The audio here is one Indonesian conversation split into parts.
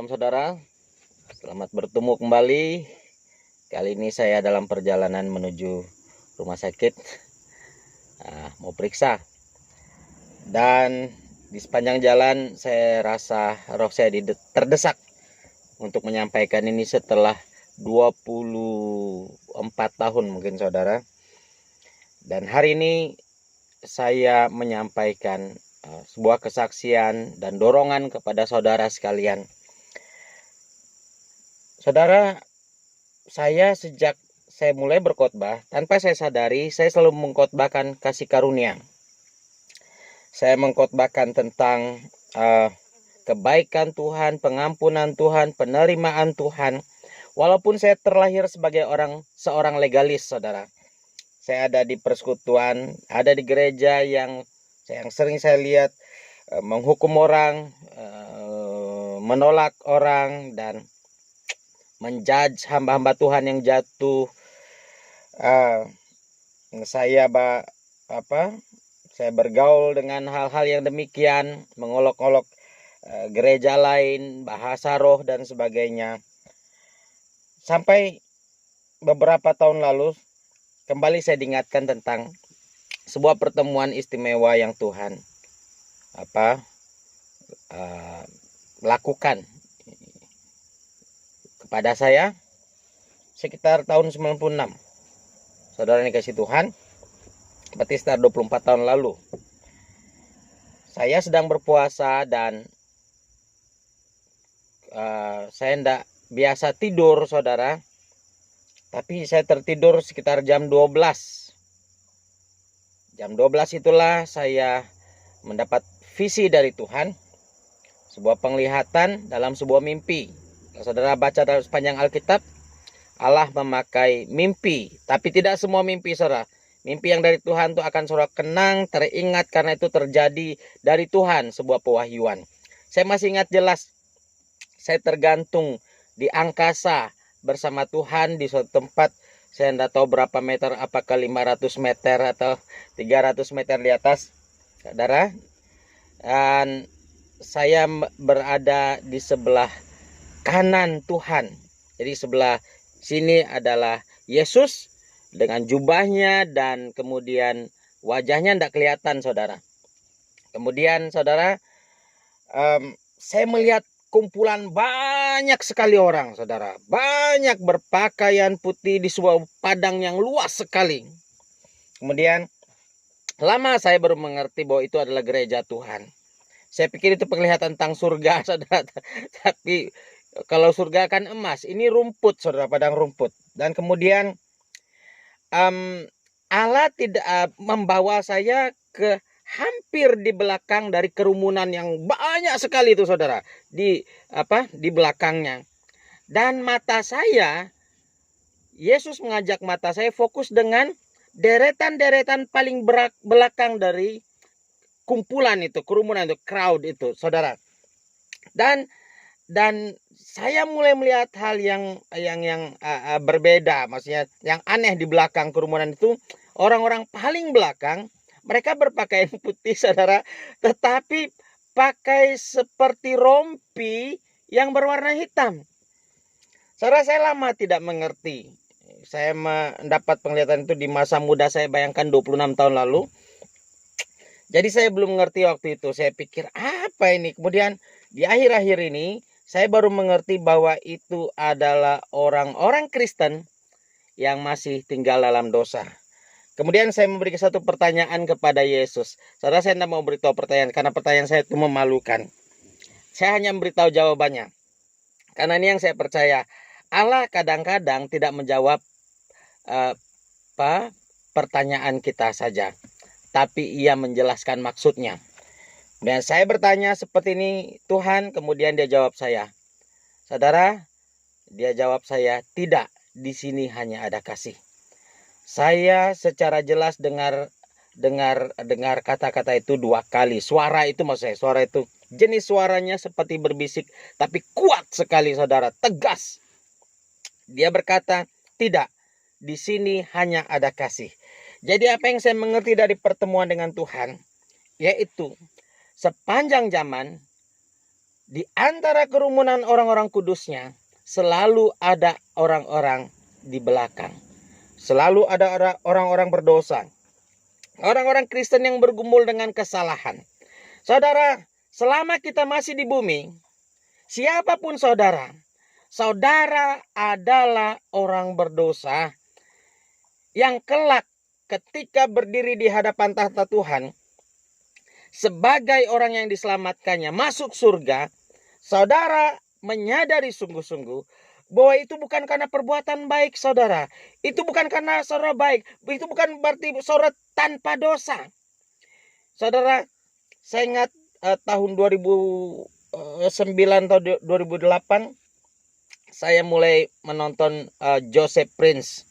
malam saudara, selamat bertemu kembali. Kali ini saya dalam perjalanan menuju rumah sakit, mau periksa. Dan di sepanjang jalan saya rasa roh saya terdesak untuk menyampaikan ini setelah 24 tahun mungkin saudara. Dan hari ini saya menyampaikan sebuah kesaksian dan dorongan kepada saudara sekalian. Saudara, saya sejak saya mulai berkhotbah, tanpa saya sadari, saya selalu mengkhotbahkan kasih karunia. Saya mengkhotbahkan tentang kebaikan Tuhan, pengampunan Tuhan, penerimaan Tuhan. Walaupun saya terlahir sebagai seorang legalis, saudara. Saya ada di persekutuan, ada di gereja yang sering saya lihat menghukum orang, menolak orang, dan menjudge hamba-hamba Tuhan yang jatuh. Saya bergaul dengan hal-hal yang demikian, mengolok-olok gereja lain, bahasa roh dan sebagainya. Sampai beberapa tahun lalu kembali saya diingatkan tentang sebuah pertemuan istimewa yang Tuhan lakukan kepada saya sekitar tahun 96. Saudara yang dikasih Tuhan, berarti sekitar 24 tahun lalu. Saya sedang berpuasa dan saya tidak biasa tidur, saudara. Tapi saya tertidur sekitar jam 12. Jam 12 itulah saya mendapat visi dari Tuhan. Sebuah penglihatan dalam sebuah mimpi. Kalau saudara baca dalam sepanjang Alkitab, Allah memakai mimpi. Tapi tidak semua mimpi, saudara. Mimpi yang dari Tuhan itu akan saudara kenang, teringat karena itu terjadi dari Tuhan, sebuah pewahyuan. Saya masih ingat jelas, saya tergantung di angkasa bersama Tuhan di suatu tempat. Saya tidak tahu berapa meter, apakah 500 meter atau 300 meter di atas, saudara. Dan saya berada di sebelah kanan Tuhan. Jadi sebelah sini adalah Yesus dengan jubahnya dan kemudian wajahnya tidak kelihatan, saudara. Kemudian saudara, saya melihat kumpulan banyak sekali orang, saudara. Banyak berpakaian putih di sebuah padang yang luas sekali. Kemudian lama saya baru mengerti bahwa itu adalah gereja Tuhan. Saya pikir itu penglihatan tentang surga, saudara. Tapi kalau surga kan emas, ini rumput, saudara, padang rumput. Dan kemudian Allah tidak membawa saya ke hampir di belakang dari kerumunan yang banyak sekali itu, saudara, di belakangnya. Dan mata saya, Yesus mengajak mata saya fokus dengan deretan-deretan paling belakang dari kumpulan itu, kerumunan itu, crowd itu, saudara. Dan saya mulai melihat hal yang berbeda, maksudnya yang aneh di belakang kerumunan itu. Orang-orang paling belakang, mereka berpakaian putih, saudara, tetapi pakai seperti rompi yang berwarna hitam. Saudara, saya lama tidak mengerti. Saya mendapat penglihatan itu di masa muda saya, bayangkan 26 tahun lalu. Jadi saya belum mengerti waktu itu. Saya pikir apa ini? Kemudian di akhir-akhir ini saya baru mengerti bahwa itu adalah orang-orang Kristen yang masih tinggal dalam dosa. Kemudian saya memberikan satu pertanyaan kepada Yesus. Saudara, saya tidak mau beritahu pertanyaan karena pertanyaan saya itu memalukan. Saya hanya memberitahu jawabannya. Karena ini yang saya percaya. Allah kadang-kadang tidak menjawab pertanyaan kita saja, tapi Ia menjelaskan maksudnya. Dan saya bertanya seperti ini, Tuhan, kemudian Dia jawab saya. Saudara, Dia jawab saya, tidak, di sini hanya ada kasih. Saya secara jelas dengar kata-kata itu 2 kali. Suara itu maksud saya, suara itu jenis suaranya seperti berbisik, tapi kuat sekali, saudara, tegas. Dia berkata, tidak, di sini hanya ada kasih. Jadi apa yang saya mengerti dari pertemuan dengan Tuhan, yaitu sepanjang zaman Di antara kerumunan orang-orang kudusnya selalu ada orang-orang di belakang. Selalu ada orang-orang berdosa. Orang-orang Kristen yang bergumul dengan kesalahan. Saudara, selama kita masih di bumi, siapapun saudara, saudara adalah orang berdosa yang kelak ketika berdiri di hadapan tahta Tuhan sebagai orang yang diselamatkannya masuk surga, saudara menyadari sungguh-sungguh bahwa itu bukan karena perbuatan baik saudara. Itu bukan karena saudara baik. Itu bukan berarti saudara tanpa dosa. Saudara, saya ingat tahun 2009 atau 2008 saya mulai menonton Joseph Prince.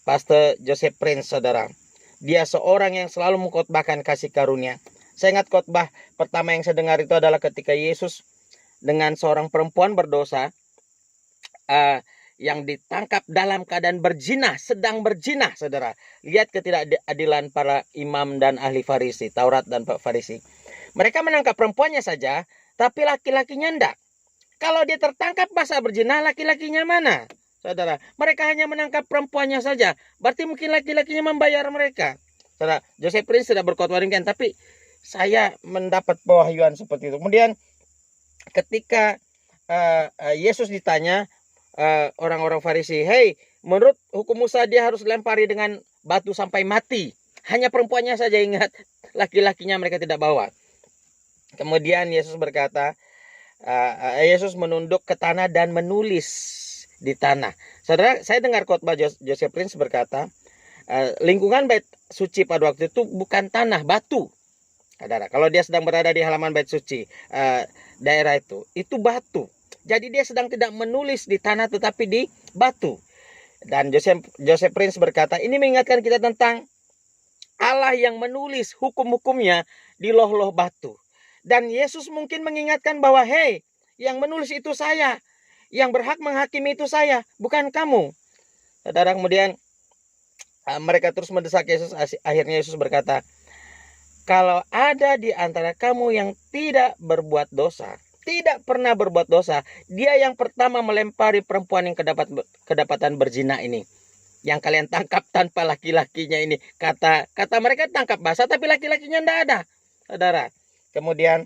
Pastor Joseph Prince, saudara. Dia seorang yang selalu mengkhotbahkan kasih karunia. Saya ingat khotbah pertama yang saya dengar itu adalah ketika Yesus dengan seorang perempuan berdosa yang ditangkap dalam keadaan berzina, sedang berzina, saudara. Lihat ketidakadilan para imam dan ahli Farisi, Taurat dan Farisi. Mereka menangkap perempuannya saja, tapi laki-lakinya enggak. Kalau dia tertangkap basah berzina, laki-lakinya mana? Saudara, mereka hanya menangkap perempuannya saja. Berarti mungkin laki-lakinya membayar mereka. Saudara, Joseph Prince tidak berkhotbah demikian, tapi saya mendapat pewahyuan seperti itu. Kemudian ketika Yesus ditanya orang-orang Farisi, "Hei, menurut hukum Musa dia harus lempari dengan batu sampai mati." Hanya perempuannya saja ingat, laki-lakinya mereka tidak bawa. Kemudian Yesus berkata, Yesus menunduk ke tanah dan menulis di tanah. Saudara, saya dengar khotbah Joseph Prince berkata, lingkungan bait suci pada waktu itu bukan tanah, batu. Saudara, kalau dia sedang berada di halaman bait suci daerah itu batu. Jadi dia sedang tidak menulis di tanah tetapi di batu. Dan Joseph Prince berkata, ini mengingatkan kita tentang Allah yang menulis hukum-hukumnya di loh-loh batu. Dan Yesus mungkin mengingatkan bahwa, hei, yang menulis itu saya, yang berhak menghakimi itu saya, bukan kamu. Saudara, kemudian mereka terus mendesak Yesus. Akhirnya Yesus berkata, kalau ada di antara kamu yang tidak berbuat dosa, tidak pernah berbuat dosa, dia yang pertama melempari perempuan yang kedapatan berzina ini. Yang kalian tangkap tanpa laki-lakinya ini. Kata mereka tangkap basah tapi laki-lakinya tidak ada. Saudara, kemudian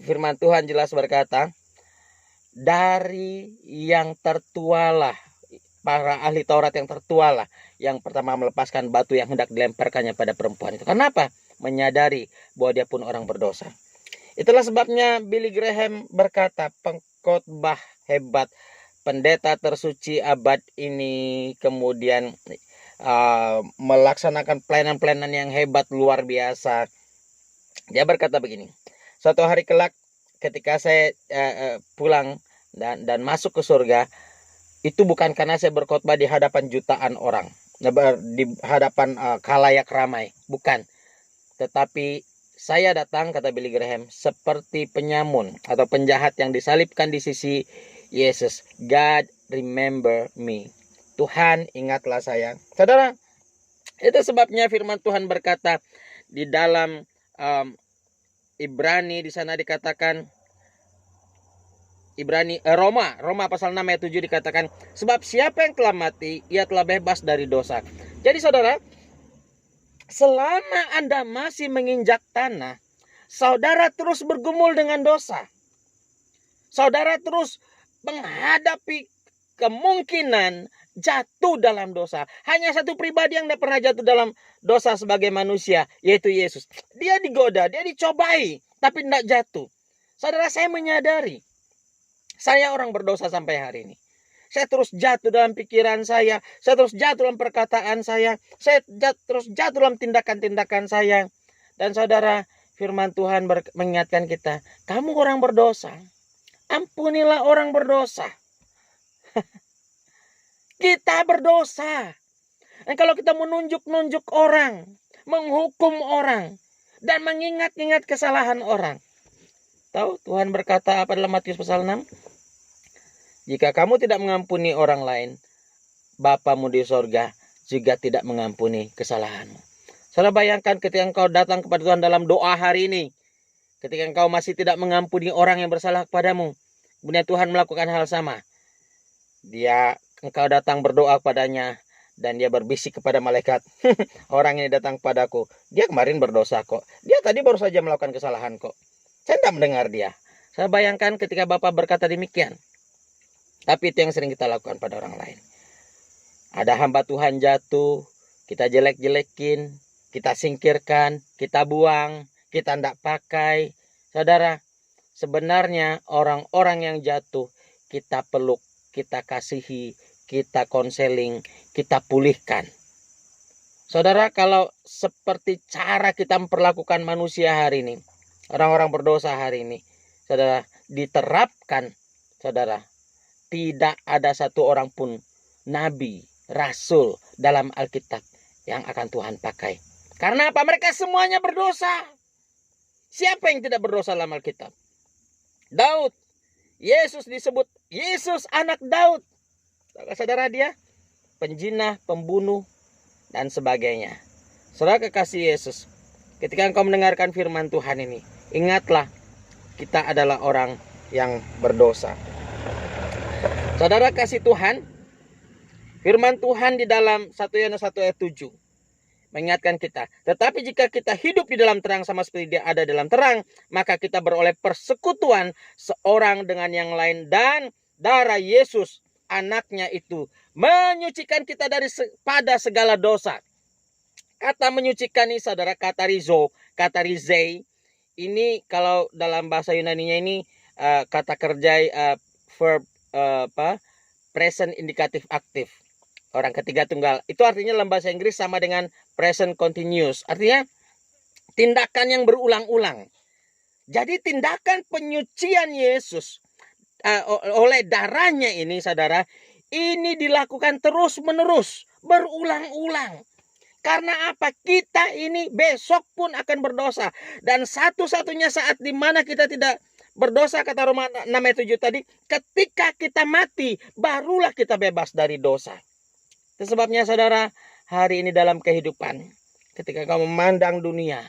firman Tuhan jelas berkata, dari yang tertualah, para ahli Taurat yang tertualah, yang pertama melepaskan batu yang hendak dilemparkannya pada perempuan itu. Kenapa? Menyadari bahwa dia pun orang berdosa. Itulah sebabnya Billy Graham berkata, pengkhotbah hebat, pendeta tersuci abad ini, kemudian melaksanakan pelayanan-pelayanan yang hebat luar biasa. Dia berkata begini, suatu hari kelak ketika saya pulang dan masuk ke surga, itu bukan karena saya berkhotbah di hadapan jutaan orang, di hadapan khalayak ramai, bukan. Tetapi saya datang, kata Billy Graham, seperti penyamun atau penjahat yang disalibkan di sisi Yesus. God remember me. Tuhan ingatlah saya. Saudara, itu sebabnya firman Tuhan berkata di dalam Ibrani, di sana dikatakan, Roma pasal 6 ayat 7 dikatakan, sebab siapa yang telah mati, ia telah bebas dari dosa. Jadi saudara, selama Anda masih menginjak tanah, saudara terus bergumul dengan dosa. Saudara terus menghadapi kemungkinan jatuh dalam dosa. Hanya satu pribadi yang tidak pernah jatuh dalam dosa sebagai manusia, yaitu Yesus. Dia digoda, dia dicobai, tapi tidak jatuh. Saudara, saya menyadari, saya orang berdosa sampai hari ini. Saya terus jatuh dalam pikiran saya terus jatuh dalam perkataan saya terus jatuh dalam tindakan-tindakan saya. Dan saudara, firman Tuhan mengingatkan kita, kamu orang berdosa, ampunilah orang berdosa. Kita berdosa. Dan kalau kita menunjuk-nunjuk orang, menghukum orang, dan mengingat-ingat kesalahan orang, tahu Tuhan berkata apa dalam Matius pasal 6? Jika kamu tidak mengampuni orang lain, Bapamu di sorga juga tidak mengampuni kesalahanmu. Saudara, bayangkan ketika engkau datang kepada Tuhan dalam doa hari ini, Ketika engkau masih tidak mengampuni orang yang bersalah kepadamu, kemudian Tuhan melakukan hal sama. Engkau datang berdoa padanya, dan dia berbisik kepada malaikat, orang ini datang padaku, dia kemarin berdosa kok. Dia tadi baru saja melakukan kesalahan kok. Saya tidak mendengar dia. Saya bayangkan ketika Bapak berkata demikian. Tapi itu yang sering kita lakukan pada orang lain. Ada hamba Tuhan jatuh, kita jelek-jelekin, kita singkirkan, kita buang, kita tidak pakai. Saudara, sebenarnya orang-orang yang jatuh kita peluk, kita kasihi, kita konseling, kita pulihkan. Saudara, kalau seperti cara kita memperlakukan manusia hari ini, orang-orang berdosa hari ini, saudara, diterapkan, saudara, tidak ada satu orang pun nabi, rasul dalam Alkitab yang akan Tuhan pakai. Karena apa? Mereka semuanya berdosa. Siapa yang tidak berdosa dalam Alkitab? Daud. Yesus disebut Yesus anak Daud. Saudara, dia penjinah, pembunuh, dan sebagainya. Saudara kekasih Yesus, ketika engkau mendengarkan firman Tuhan ini, ingatlah kita adalah orang yang berdosa. Saudara kasih Tuhan, firman Tuhan di dalam 1 Yohanes 1 ayat 7 mengingatkan kita, tetapi jika kita hidup di dalam terang sama seperti dia ada dalam terang, maka kita beroleh persekutuan seorang dengan yang lain, dan darah Yesus anaknya itu menyucikan kita pada segala dosa. Kata menyucikan ini saudara, kata rizei, ini kalau dalam bahasa Yunaninya ini kata kerja verb present indikatif aktif, orang ketiga tunggal. Itu artinya dalam bahasa Inggris sama dengan present continuous, artinya tindakan yang berulang-ulang. Jadi tindakan penyucian Yesus oleh darahnya ini saudara, ini dilakukan terus-menerus, berulang-ulang. Karena apa? Kita ini besok pun akan berdosa. Dan satu-satunya saat di mana kita tidak berdosa, kata Roma 6 ayat 7 tadi, ketika kita mati, barulah kita bebas dari dosa. Itu sebabnya saudara, hari ini dalam kehidupan, ketika kamu memandang dunia,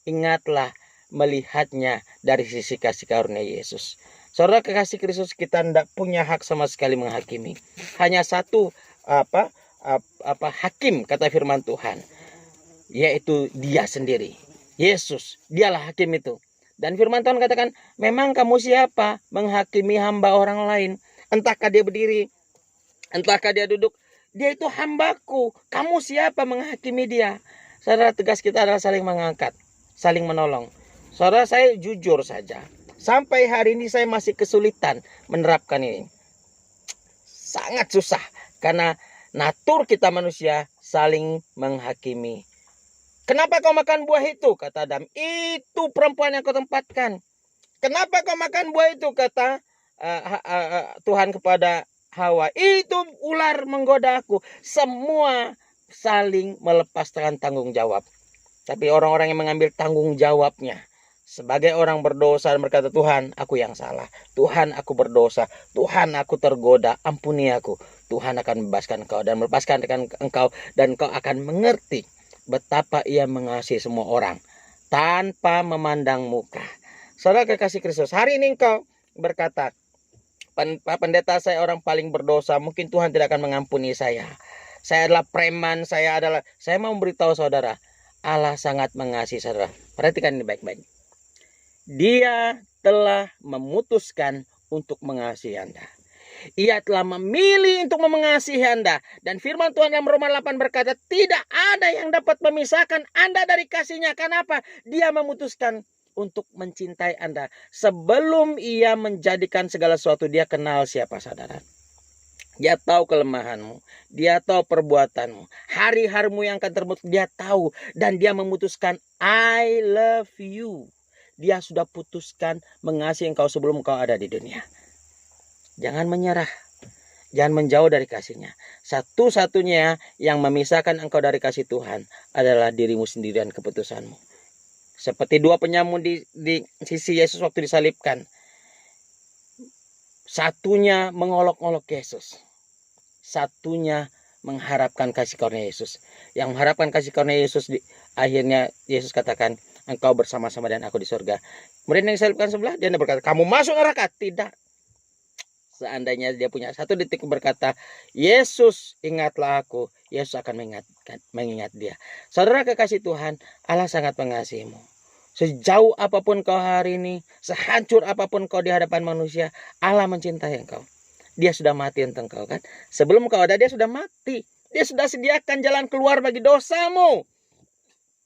ingatlah melihatnya dari sisi kasih karunia Yesus. Saudara kekasih Kristus, kita tidak punya hak sama sekali menghakimi. Hanya satu hakim, kata firman Tuhan, yaitu dia sendiri, Yesus. Dialah hakim itu. Dan firman Tuhan katakan, memang kamu siapa menghakimi hamba orang lain? Entahkah dia berdiri, entahkah dia duduk, dia itu hambaku. Kamu siapa menghakimi dia? Saudara, tegas kita adalah saling mengangkat, saling menolong. Saudara, saya jujur saja, sampai hari ini saya masih kesulitan menerapkan ini. Sangat susah, karena natur kita manusia saling menghakimi. Kenapa kau makan buah itu? Kata Adam. Itu perempuan yang kau tempatkan. Kenapa kau makan buah itu? Kata Tuhan kepada Hawa. Itu ular menggoda aku. Semua saling melepaskan tanggung jawab. Tapi orang-orang yang mengambil tanggung jawabnya, sebagai orang berdosa dan berkata, Tuhan, aku yang salah. Tuhan, aku berdosa. Tuhan, aku tergoda. Ampuni aku. Tuhan akan membebaskan engkau dan melepaskan engkau, dan engkau akan mengerti betapa ia mengasihi semua orang tanpa memandang muka. Saudara kekasih Kristus, hari ini engkau berkata, Pak pendeta, saya orang paling berdosa, mungkin Tuhan tidak akan mengampuni saya. Saya adalah preman, saya mau memberitahu saudara, Allah sangat mengasihi saudara. Perhatikan ini baik-baik. Dia telah memutuskan untuk mengasihi Anda. Ia telah memilih untuk mengasihi Anda. Dan firman Tuhan dalam Roma 8 berkata, tidak ada yang dapat memisahkan Anda dari kasih-Nya. Kenapa? Dia memutuskan untuk mencintai Anda. Sebelum ia menjadikan segala sesuatu, dia kenal siapa saudara. Dia tahu kelemahanmu. Dia tahu perbuatanmu. Hari-harimu yang akan terbentuk, dia tahu. Dan dia memutuskan, I love you. Dia sudah putuskan mengasihi engkau sebelum engkau ada di dunia. Jangan menyerah. Jangan menjauh dari kasih-Nya. Satu-satunya yang memisahkan engkau dari kasih Tuhan adalah dirimu sendiri dan keputusanmu. Seperti dua penyamun di sisi Yesus waktu disalibkan. Satunya mengolok-olok Yesus. Satunya mengharapkan kasih karunia Yesus. Yang mengharapkan kasih karunia Yesus, akhirnya Yesus katakan, engkau bersama-sama dengan aku di surga. Kemudian yang disalibkan sebelah, dia berkata, kamu masuk neraka. Tidak. Seandainya dia punya satu detik berkata, Yesus ingatlah aku, Yesus akan mengingat dia. Saudara kekasih Tuhan, Allah sangat mengasihimu. Sejauh apapun kau hari ini, sehancur apapun kau di hadapan manusia, Allah mencintai engkau. Dia sudah mati untuk engkau kan. Sebelum kau ada, dia sudah mati. Dia sudah sediakan jalan keluar bagi dosamu.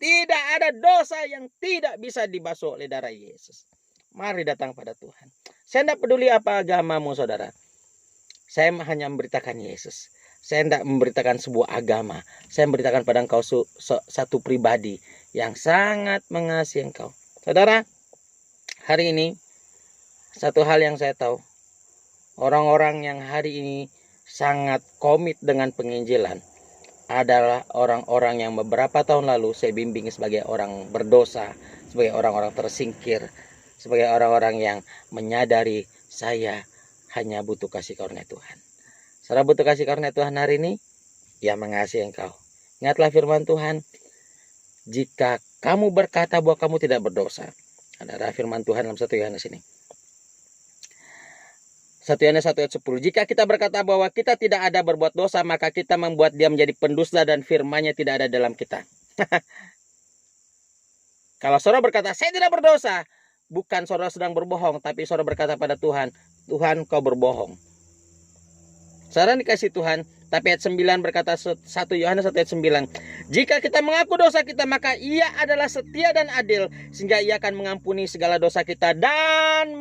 Tidak ada dosa yang tidak bisa dibasuh oleh darah Yesus. Mari datang pada Tuhan. Saya tidak peduli apa agamamu, saudara. Saya hanya memberitakan Yesus. Saya tidak memberitakan sebuah agama. Saya memberitakan pada engkau satu pribadi yang sangat mengasihi engkau. Saudara, hari ini satu hal yang saya tahu. Orang-orang yang hari ini sangat komit dengan penginjilan adalah orang-orang yang beberapa tahun lalu saya bimbing sebagai orang berdosa, sebagai orang-orang tersingkir, sebagai orang-orang yang menyadari saya hanya butuh kasih karunia Tuhan. Saudara butuh kasih karunia Tuhan hari ini, Ia mengasihi engkau. Ingatlah firman Tuhan, jika kamu berkata bahwa kamu tidak berdosa. Ada firman Tuhan dalam 1 Yohanes ini. 1 Yohanes 1 ayat 10. Jika kita berkata bahwa kita tidak ada berbuat dosa, maka kita membuat dia menjadi pendusta dan firman-Nya tidak ada dalam kita. Kalau saudara berkata, saya tidak berdosa, bukan saudara sedang berbohong, tapi saudara berkata pada Tuhan, Tuhan kau berbohong. Saudara dikasih Tuhan, tapi ayat 9 berkata 1 Yohanes 1 ayat 9. Jika kita mengaku dosa kita, maka Ia adalah setia dan adil, sehingga Ia akan mengampuni segala dosa kita dan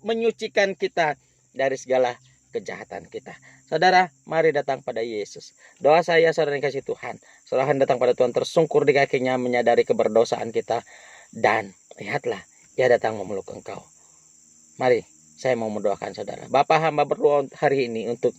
menyucikan kita dari segala kejahatan kita. Saudara, mari datang pada Yesus. Doa saya, saudara yang kasih Tuhan, saudara datang pada Tuhan, tersungkur di kakinya, menyadari keberdosaan kita, dan lihatlah, Ia datang memeluk engkau. Mari, saya mau mendoakan saudara. Bapa, hamba berdoa hari ini untuk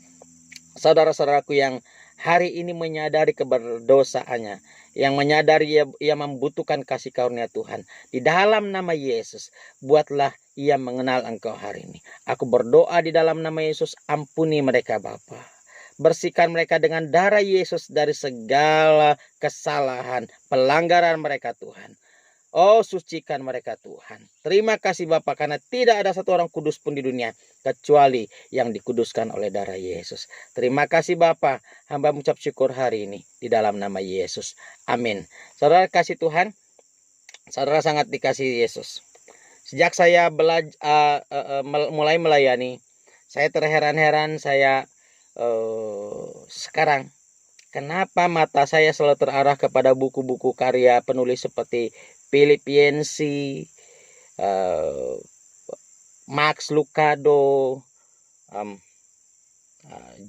saudara-saudaraku yang hari ini menyadari keberdosaannya, yang menyadari ia membutuhkan kasih karunia Tuhan. Di dalam nama Yesus, buatlah ia mengenal engkau hari ini. Aku berdoa di dalam nama Yesus, ampuni mereka Bapa. Bersihkan mereka dengan darah Yesus dari segala kesalahan, pelanggaran mereka Tuhan. Oh, sucikan mereka Tuhan. Terima kasih Bapa, karena tidak ada satu orang kudus pun di dunia kecuali yang dikuduskan oleh darah Yesus. Terima kasih Bapa, hamba mengucap syukur hari ini di dalam nama Yesus. Amin. Saudara kasih Tuhan, saudara sangat dikasih Yesus. Sejak saya mulai melayani, saya terheran-heran, sekarang kenapa mata saya selalu terarah kepada buku-buku karya penulis seperti Philip Yancey, Max Lucado,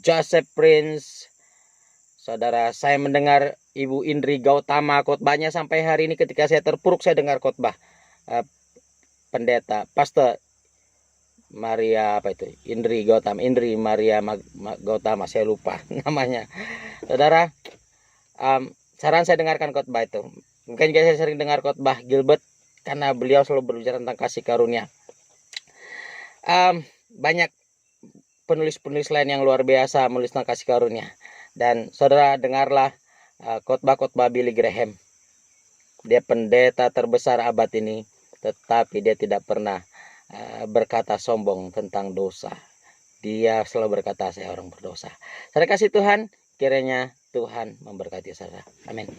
Joseph Prince. Saudara, saya mendengar Ibu Indri Gautama khotbahnya sampai hari ini. Ketika saya terpuruk, saya dengar khotbah pendeta Pastor Maria Indri Maria Gautama, saya lupa namanya. Saudara, saran saya dengarkan khotbah itu. Mungkin saya sering dengar khotbah Gilbert karena beliau selalu berbicara tentang kasih karunia. Banyak penulis-penulis lain yang luar biasa menulis tentang kasih karunia. Dan saudara dengarlah khotbah-khotbah Billy Graham. Dia pendeta terbesar abad ini, tetapi dia tidak pernah berkata sombong tentang dosa. Dia selalu berkata, saya orang berdosa. Saya kasih Tuhan, kiranya Tuhan memberkati saudara. Amin.